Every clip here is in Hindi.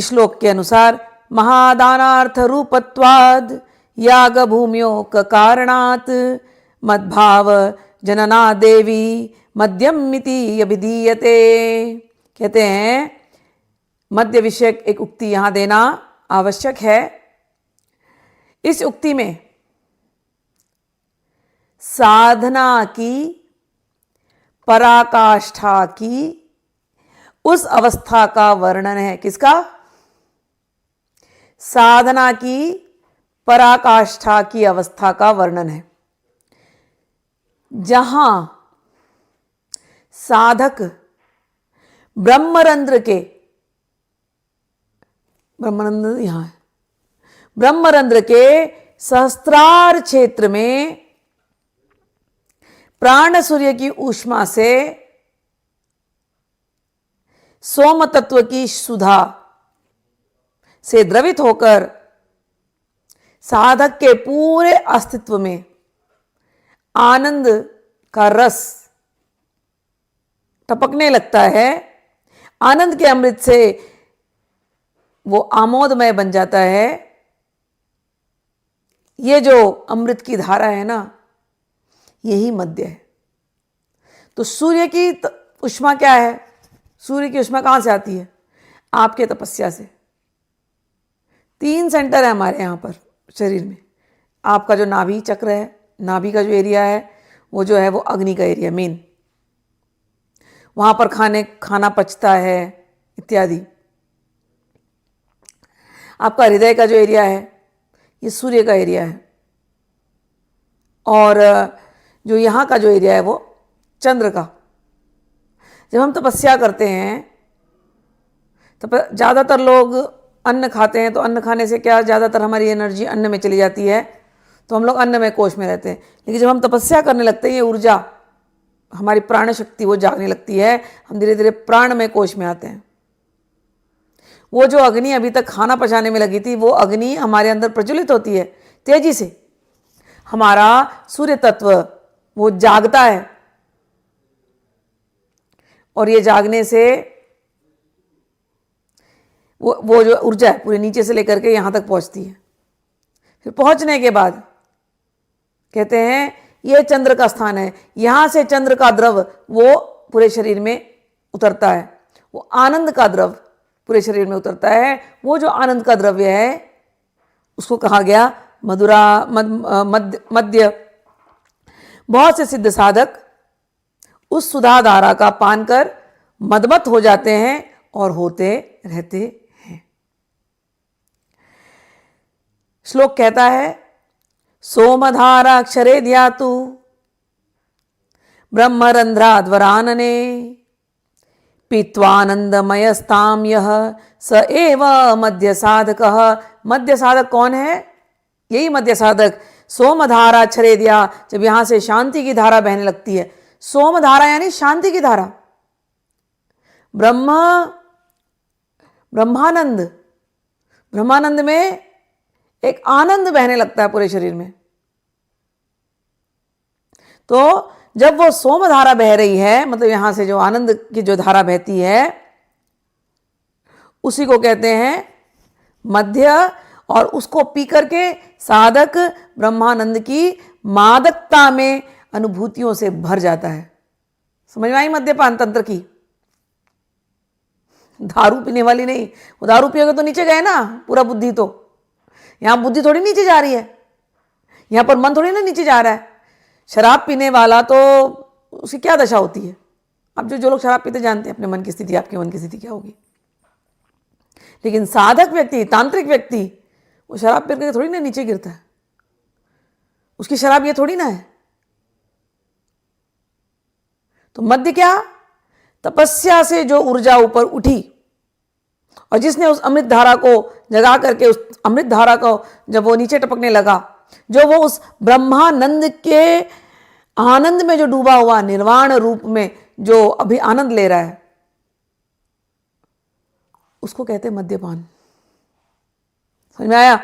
श्लोक के अनुसार महादानार्थ रूपत्वाद याग भूम्यो कारणात् मद्भाव जनना देवी मध्यमिति अभिधीयते। कहते हैं मध्य विषयक एक उक्ति यहाँ देना आवश्यक है। इस उक्ति में साधना की पराकाष्ठा की उस अवस्था का वर्णन है। किसका? साधना की पराकाष्ठा की अवस्था का वर्णन है, जहां साधक ब्रह्मरंध्र के, ब्रह्मरंध्र यहां है, ब्रह्मरंध्र के सहस्त्रार क्षेत्र में प्राण सूर्य की ऊष्मा से सोम तत्व की सुधा से द्रवित होकर साधक के पूरे अस्तित्व में आनंद का रस टपकने लगता है। आनंद के अमृत से वो आमोदमय बन जाता है। ये जो अमृत की धारा है ना, यही मध्य है। तो सूर्य की ऊष्मा क्या है? सूर्य की ऊष्मा कहां से आती है? आपके तपस्या से। 3 सेंटर है हमारे यहां पर शरीर में। आपका जो नाभि चक्र है, नाभि का जो एरिया है वो जो है वो अग्नि का एरिया मेन, वहां पर खाना पचता है इत्यादि। आपका हृदय का जो एरिया है ये सूर्य का एरिया है, और जो यहाँ का जो एरिया है वो चंद्र का। जब हम तपस्या करते हैं तो ज़्यादातर लोग अन्न खाते हैं, तो अन्न खाने से क्या ज़्यादातर हमारी एनर्जी अन्न में चली जाती है, तो हम लोग अन्नमय कोश में रहते हैं। लेकिन जब हम तपस्या करने लगते हैं, ये ऊर्जा हमारी प्राण शक्ति वो जागने लगती है, हम धीरे धीरे प्राणमय कोश में आते हैं। वो जो अग्नि अभी तक खाना पचाने में लगी थी, वो अग्नि हमारे अंदर प्रज्वलित होती है तेजी से। हमारा सूर्य तत्व वो जागता है, और ये जागने से वो जो ऊर्जा है पूरे नीचे से लेकर के यहाँ तक पहुँचती है। फिर पहुँचने के बाद कहते हैं ये चंद्र का स्थान है, यहाँ से चंद्र का द्रव वो पूरे शरीर में उतरता है। वो आनंद का द्रव पूरे शरीर में उतरता है। वो जो आनंद का द्रव्य है उसको कहा गया मध्य। बहुत से सिद्ध साधक उस सुधा धारा का पान कर मदमत हो जाते हैं और होते रहते हैं। श्लोक कहता है सोमधारा अक्षरे ध्यातु ब्रह्मरंध्राद्वरानने पीत्वानंदमयस्ताम यह स एव मध्य साधकः। मध्य साधक कौन है? यही मध्य साधक। सोमधारा छरेदिया, जब यहां से शांति की धारा बहने लगती है। सोम धारा यानी शांति की धारा। ब्रह्मानंद में एक आनंद बहने लगता है पूरे शरीर में। तो जब वो सोम धारा बह रही है, मतलब यहां से जो आनंद की जो धारा बहती है, उसी को कहते हैं मध्य। और उसको पी करके साधक ब्रह्मानंद की मादकता में अनुभूतियों से भर जाता है। समझ में आई मद्यपान तंत्र की? दारू पीने वाली नहीं। वो दारू पियोगे तो नीचे गए ना पूरा बुद्धि। तो यहां बुद्धि थोड़ी नीचे जा रही है, यहां पर मन थोड़ी ना नीचे जा रहा है। शराब पीने वाला तो उसकी क्या दशा होती है? अब जो लोग शराब पीते जानते हैं अपने मन की स्थिति, आपके मन की स्थिति क्या होगी। लेकिन साधक व्यक्ति, तांत्रिक व्यक्ति, वो शराब पी करके थोड़ी ना नीचे गिरता है। उसकी शराब ये थोड़ी ना है। तो मध्य क्या? तपस्या से जो ऊर्जा ऊपर उठी और जिसने उस अमृत धारा को जगा करके, उस अमृत धारा को जब वो नीचे टपकने लगा, जो वो उस ब्रह्मानंद के आनंद में जो डूबा हुआ, निर्वाण रूप में जो अभी आनंद ले रहा है, उसको कहते हैं मद्यपान। समझ में आया?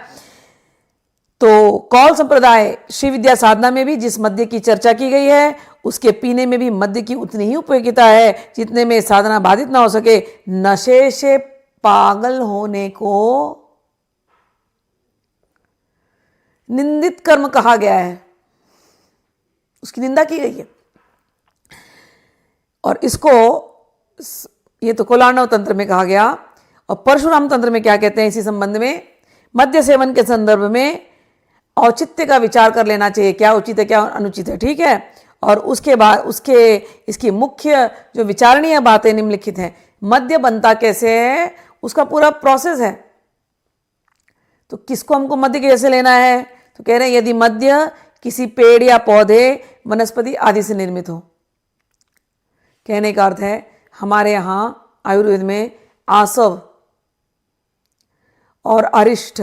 तो कौल संप्रदाय श्री विद्या साधना में भी जिस मद्य की चर्चा की गई है, उसके पीने में भी मद्य की उतनी ही उपयोगिता है जितने में साधना बाधित ना हो सके। नशे से पागल होने को निंदित कर्म कहा गया है, उसकी निंदा की गई है। और इसको, ये तो कोलार्णव तंत्र में कहा गया। और परशुराम तंत्र में क्या कहते हैं इसी संबंध में, मद्य सेवन के संदर्भ में औचित्य का विचार कर लेना चाहिए, क्या उचित है क्या अनुचित है, ठीक है। और उसके बाद इसकी मुख्य जो विचारणीय बातें निम्नलिखित हैं। मद्य बनता कैसे है, उसका पूरा प्रोसेस है। तो किसको हमको मद्य कैसे लेना है, तो कह रहे हैं यदि मद्य किसी पेड़ या पौधे वनस्पति आदि से निर्मित हो। कहने का अर्थ है हमारे यहाँ आयुर्वेद में आसव और अरिष्ट,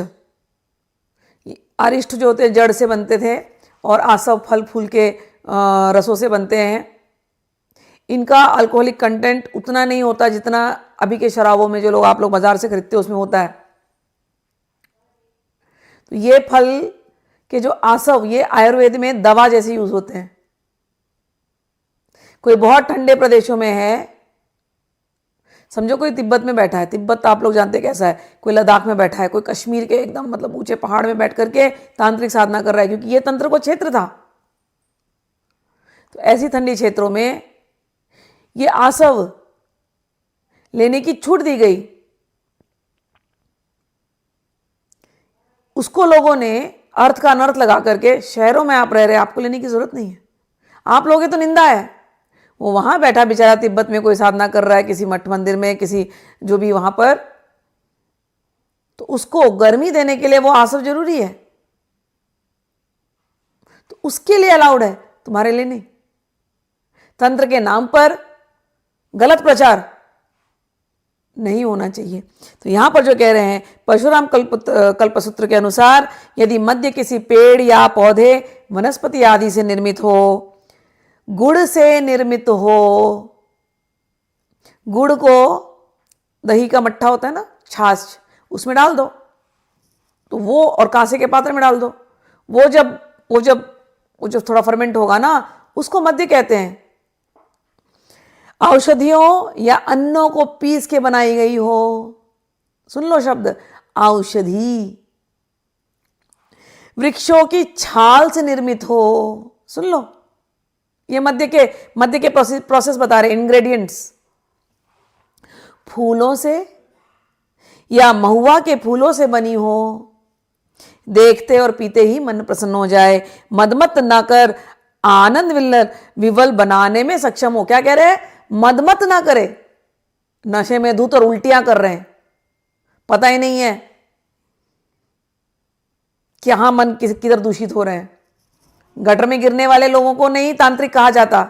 अरिष्ट जो होते जड़ से बनते थे और आसव फल फूल के रसों से बनते हैं। इनका अल्कोहलिक कंटेंट उतना नहीं होता जितना अभी के शराबों में जो लोग आप लोग बाजार से खरीदते हो उसमें होता है। तो ये फल के जो आसव, ये आयुर्वेद में दवा जैसे यूज होते हैं। कोई बहुत ठंडे प्रदेशों में है, समझो कोई तिब्बत में बैठा है, तिब्बत आप लोग जानते कैसा है, कोई लद्दाख में बैठा है, कोई कश्मीर के एकदम मतलब ऊंचे पहाड़ में बैठ करके तांत्रिक साधना कर रहा है, क्योंकि ये तंत्र को क्षेत्र था। तो ऐसी ठंडी क्षेत्रों में ये आसव लेने की छूट दी गई। उसको लोगों ने अर्थ का अनर्थ लगा करके, शहरों में आप रह रहे, आपको लेने की जरूरत नहीं है, आप लोगे तो निंदा है। वो वहां बैठा बेचारा तिब्बत में कोई साधना कर रहा है, किसी मठ मंदिर में, किसी जो भी वहां पर, तो उसको गर्मी देने के लिए वो आसव जरूरी है, तो उसके लिए अलाउड है, तुम्हारे लिए नहीं। तंत्र के नाम पर गलत प्रचार नहीं होना चाहिए। तो यहां पर जो कह रहे हैं परशुराम कल्पसूत्र के अनुसार, यदि मद्य किसी पेड़ या पौधे वनस्पति आदि से निर्मित हो, गुड़ से निर्मित हो, गुड़ को दही का मट्ठा होता है ना, छाछ, उसमें डाल दो, तो वो, और कांसे के पात्र में डाल दो, वो जब थोड़ा फर्मेंट होगा ना, उसको मद्य कहते हैं। औषधियों या अन्नों को पीस के बनाई गई हो, सुन लो शब्द, औषधि। वृक्षों की छाल से निर्मित हो, सुन लो, ये मध्य के प्रोसेस बता रहे, इंग्रेडिएंट्स। फूलों से या महुआ के फूलों से बनी हो, देखते और पीते ही मन प्रसन्न हो जाए, मदमत ना कर आनंद विवल बनाने में सक्षम हो। क्या कह रहे हैं, मदमत ना करे, नशे में धूत और उल्टियां कर रहे हैं, पता ही नहीं है कि हाँ मन किधर दूषित हो रहे हैं। गटर में गिरने वाले लोगों को नहीं तांत्रिक कहा जाता,